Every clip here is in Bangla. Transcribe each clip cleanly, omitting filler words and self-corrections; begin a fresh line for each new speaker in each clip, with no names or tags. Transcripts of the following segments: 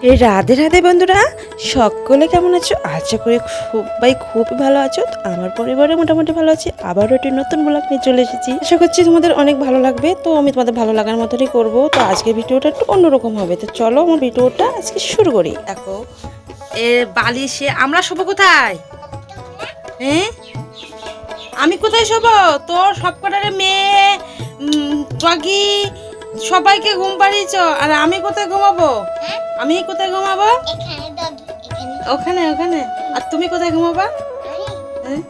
এই রাধে রাধে বন্ধুরা, সকলে কেমন আছো? আশা করি সবাই খুবই ভালো আছো। তো আমার পরিবারে মোটামুটি ভালো আছে। আবারও একটি নতুন ব্লগ নিয়ে চলে এসেছি। আশা করছি তোমাদের অনেক ভালো লাগবে। তো আমি তোমাদের ভালো লাগার মতনই করবো। তো আজকের ভিডিওটা একটু অন্যরকম হবে। তো চলো আমার ভিডিওটা আজকে শুরু করি। দেখো এ বালিশে আমরা শোবো কোথায়? হ্যাঁ, আমি কোথায় শোবো? তোর সব কটারে মেয়ে ডগি সবাইকে ঘুম পাড়িয়েছ, আর আমি কোথায় ঘুমাবো? আমি কোথায় ঘুমাবো? ওখানে ওখানে। আর তুমি কোথায় ঘুমাবা? হ্যাঁ,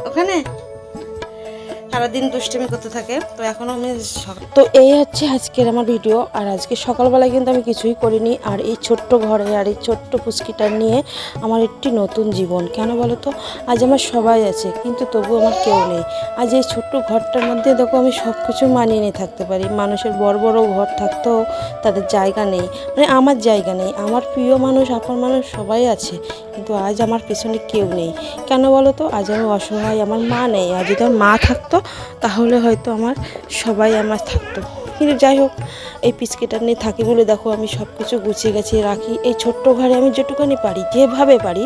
ওখানে সারাদিন দুষ্টুমি করতে থাকে। তো এখন আমি তো এই হচ্ছে আজকের আমার ভিডিও। আর আজকে সকালবেলায় কিন্তু আমি কিছুই করিনি। আর এই ছোট্ট ঘরে আর এই ছোট্ট পুচকিটা নিয়ে আমার একটি নতুন জীবন। কেন বলো তো? আজ আমার সবাই আছে, কিন্তু তবু আমার কেউ নেই। আজ এই ছোট্ট ঘরটার মধ্যে দেখো আমি সব কিছু মানিয়ে নিয়ে থাকতে পারি। মানুষের বড় বড় ঘর থাকতেও তাদের জায়গা নেই, মানে আমার জায়গা নেই। আমার প্রিয় মানুষ, আপন মানুষ সবাই আছে, কিন্তু আজ আমার পেছনে কেউ নেই। কেন বলো তো? আজ আমি অসহায়, আমার মা নেই। আর যদি আমার মা থাকতো তাহলে হয়তো আমার সবাই আমার থাকতো। কিন্তু যাই হোক, এই পিচকেটা নিয়ে থাকি বলে দেখো আমি সব কিছু গুছিয়ে গাছিয়ে রাখি। এই ছোট্ট ঘরে আমি যেটুকুনি পারি, যেভাবে পারি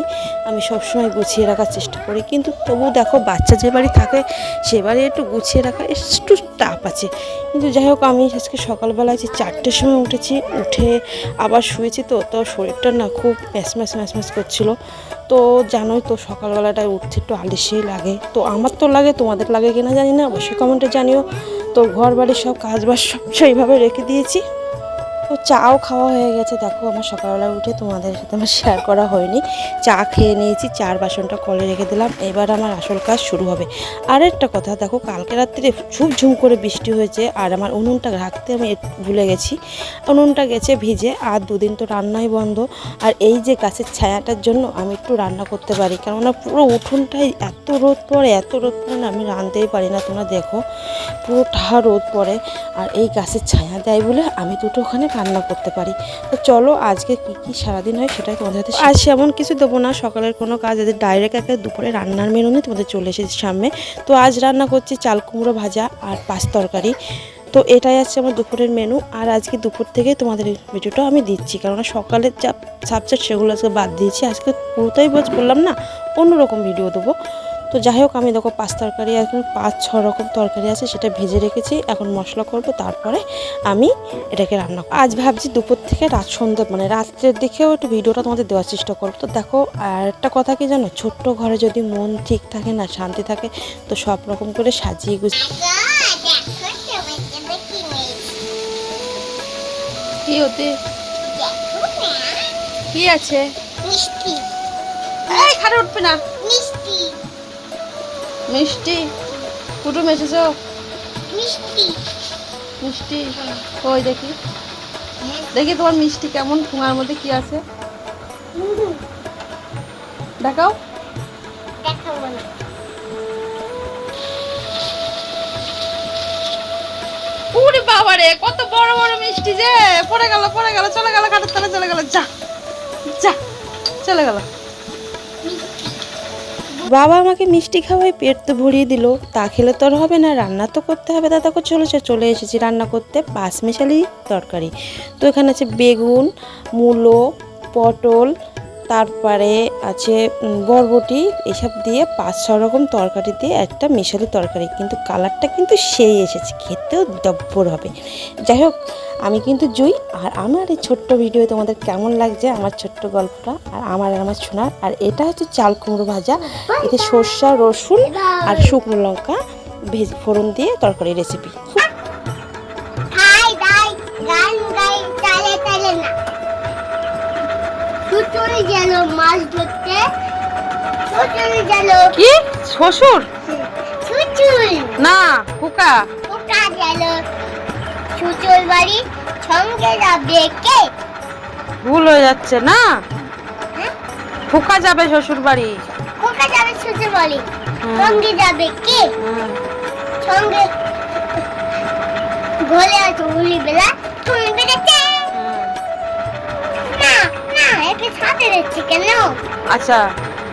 আমি সবসময় গুছিয়ে রাখার চেষ্টা করি। কিন্তু তবু দেখো বাচ্চা যে বাড়ি থাকে সে বাড়ি একটু গুছিয়ে রাখা একটু টাফ আছে। কিন্তু যাই হোক, আমি আজকে সকালবেলায় যে 4টের সময় উঠেছি, উঠে আবার শুয়েছি। তো শরীরটা না খুব ম্যাচ করছিল। তো জানোই তো সকালবেলাটায় উঠতে একটু আলসেই লাগে। তো আমার তো লাগে, তোমাদের লাগে কিনা জানি না, অবশ্যই কমেন্টে জানিও। তো ঘর বাড়ির সব কাজবাজ সব সেইভাবে রেখে দিয়েছি। তো চাও খাওয়া হয়ে গেছে। দেখো আমার সকালবেলা উঠে তোমাদের সাথে আমার শেয়ার করা হয়নি। চা খেয়ে নিয়েছি, চার বাসনটা কলে রেখে দিলাম। এবার আমার আসল কাজ শুরু হবে। আর একটা কথা, দেখো কালকে রাত্রে ঝুম করে বৃষ্টি হয়েছে, আর আমার উনুনটা রাখতে আমি ভুলে গেছি। উনুনটা গেছে ভিজে, আর দুদিন তো রান্নাই বন্ধ। আর এই যে গাছের ছায়াটার জন্য আমি একটু রান্না করতে পারি, কেননা পুরো উঠোনটাই এত রোদ পড়ে না, আমি রাঁধতেই পারি না। তোমরা দেখো পুরোটা রোদ পড়ে, আর এই গাছের ছায়া দেয় বলে আমি দুটো ওখানে রান্না করতে পারি। তো চলো আজকে কী সারাদিন হয় সেটাই তোমাদের সাথে। আজ এমন কিছু দেবো না, সকালের কোনো কাজ আছে, ডাইরেক্ট একে দুপুরে রান্নার মেনু নিয়ে তোমাদের চলে এসেছি সামনে। তো আজ রান্না করছি চাল কুমড়ো ভাজা আর পাঁচ তরকারি। তো এটাই আছে আমার দুপুরের মেনু। আর আজকে দুপুর থেকে তোমাদের ভিডিওটা আমি দিচ্ছি, কেননা সকালের যা সাবজেক্ট সেগুলো আজকে বাদ দিয়েছি। আজকে পুরোটাই বললাম না, অন্যরকম ভিডিও দেবো। তো যাই হোক, আমি দেখো পাঁচ তরকারি, এখন 5-6 রকম তরকারি আছে, সেটা ভেজে রেখেছি। এখন মশলা করব, তারপরে আমি এটাকে রান্না করব। আজ ভাবছি দুপুর থেকে রাত সন্ধ্যা, মানে রাত্রের দিকেও একটু ভিডিওটা তোমাদের দেওয়ার চেষ্টা করব। তো দেখো আর একটা কথা কি জানো, ছোট্ট ঘরে যদি মন ঠিক থাকে না, শান্তি থাকে, তো সব রকম করে সাজিয়ে গুছিয়ে কি হতে কি আছে মিষ্টি। এই খাটে উঠবে না। মিষ্টি মিষ্টি কুটুম এসেছো? মিষ্টি মিষ্টি কই দেখি, দেখি তোমার মিষ্টি কেমন, ঠুঙার মধ্যে কি আছে দেখাও। দেখাবো না। ওরে বাবা রে, কত বড় বড় মিষ্টি যে পড়ে গেল চলে গেল, খাটের তলে চলে গেল। যা যা চলে গেল। বাবা আমাকে মিষ্টি খাওয়াই পেট তো ভরিয়ে দিল, তা খেলে তো আর হবে না, রান্না তো করতে হবে। দাদাকে চলে এসেছি রান্না করতে পাঁচমিশালি তরকারি। তো এখানে আছে বেগুন, মূলো, পটল, তারপরে আছে বরবটি, এসব দিয়ে 5-6 রকম তরকারি দিয়ে একটা মিশালি তরকারি। কিন্তু কালারটা কিন্তু সেই এসেছে, খেতেও জব্বর হবে। যাই হোক, আমি কিন্তু জুই। আর আমার এই ছোট্ট ভিডিও তোমাদের কেমন লাগছে, আমার ছোট্ট গল্পটা আর আমার শোনার। আর এটা হচ্ছে চাল কুমড়ো ভাজা, এতে সর্ষা, রসুন আর শুকনো লঙ্কা ভেজে ফোড়ন দিয়ে তরকারি রেসিপি। মাছ ধরতে কি শ্বশুর না খোকা গেল শ্বশুর বাড়ি, সঙ্গে যাবে কে? ভুল হয়ে যাচ্ছে না, খোকা যাবে শ্বশুর বাড়ি। খোকা যাবে শ্বশুর বাড়ি, সঙ্গে যাবে কে? সঙ্গে ঘরে আছে উলি বেলা, তুমি বেড়েছে না না, একে সাথে যাচ্ছে কেন? আচ্ছা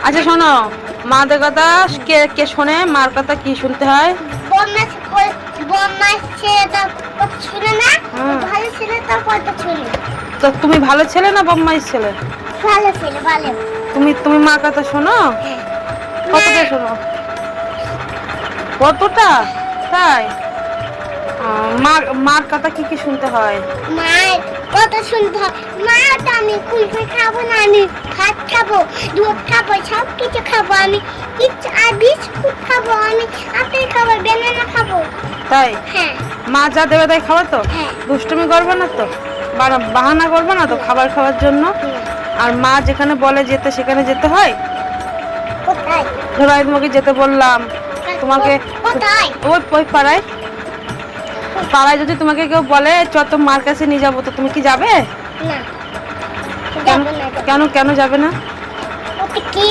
আচ্ছা, শোনো মাদের কথা কে কে শোনে, মার কথা কি শুনতে হয়? বদমাস ছেলেটা কথা শুনে না, ভালো ছেলেটার কথা শুনে। তো তুমি ভালো ছেলে না বদমাইশ ছেলে?
ভালো ছিল ভালো।
তুমি মার কথা শোনো? কতটা শোনো? কতটা? তাই? মার কথা কি কি শুনতে হয়?
মায়ের কথা শুনতে হয়। মা তো আমি কুলফি খাবো না, আমি ভাত খাবো, দুধ খাবো, সব কিছু খাবো আমি। আর বিস্কুট খাবো আমি, আপেল খাবো, বেনানা খাবো।
তাই?
হ্যাঁ
মা যা দেবে তাই খাওয়া তো?
হ্যাঁ।
দুষ্টুমি করবে না তো? বাহানা করবে না তো খাবার খাওয়ার জন্য? আর মা যেখানে বলে যেতে সেখানে যেতে হয়?
কোথায়?
ধরো আমি তোমাকে যেতে বললাম, তোমাকে
কোথায়?
ওই পাড়ায় যদি তোমাকে কেউ বলে চ তো মার কাছে নিয়ে যাবো, তো তুমি কি যাবে?
না
কেন
যাবো না।
কেন কেন যাবে না?
ওটা কে?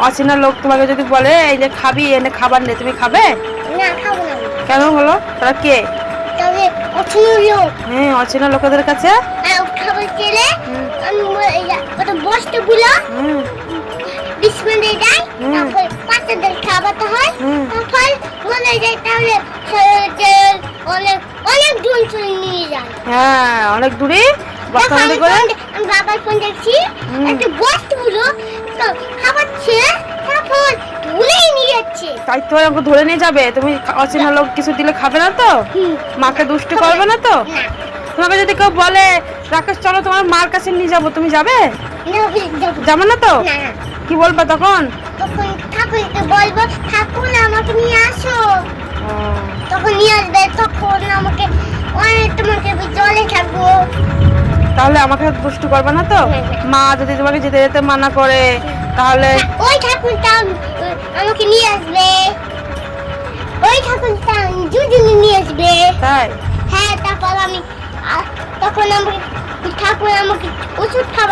অচেনা লোক তোমাকে যদি বলে এই যে খাবি, এনে খাবার নেই, তুমি খাবে?
না খাবো না আমি।
কেন বলো? তারা কে?
তবে অচেনা লোক।
হ্যাঁ, অচেনা লোকেদের কাছে
আর খাবার খেলে আমি ওটা বসতে গুলো
হুম
20 মিনিট দেয়,
হুম।
তারপর বাচ্চাদের খাওয়াতে হয়,
হুম।
তারপর বলে যায় তাহলে অনেক অনেক দূর চলে নিয়ে যায়।
হ্যাঁ, অনেক দূরে বস্তা
আমি
করে।
আমি বাবার ফোন দেখছি,
হুম।
একটা বস্তা গুলো খাওয়াচ্ছে, তারপর ধুলেই নিয়ে যাচ্ছে।
তাই তো আমাকে ধরে নিয়ে যাবে? তুমি অচেনা লোক কিছু দিলে খাবে না তো?
হুম।
মাকে দুষ্টু করবে না তো?
না
তোমাকে যদি কেউ বলে রাকেশ চলো তোমার মার কাছে নিয়ে যাবো, তুমি যাবে? যাবে না তো?
না না।
কি বলবা তখন?
তখন ঠাকুরকে বলবো ঠাকুর আমাকে নিয়ে আসো,
ও,
তখন নিয়ে আসবে, তখন আমাকে তোমাকে জলে থাকবো।
তাহলে আমাকে দুষ্টু করবে না তো?
না, না।
মা যদি তোমাকে যেতে যেতে মানা করে তাহলে?
ওই ঠাকুরটা আমাকে নিয়ে আসবে, ওই ঠাকুরটা দুদিনে নিয়ে আসবে।
তাই?
হ্যাঁ, তারপর আমি তখন আমাকে ঠাকুর আমাকে ওষুধ খাওয়াবে।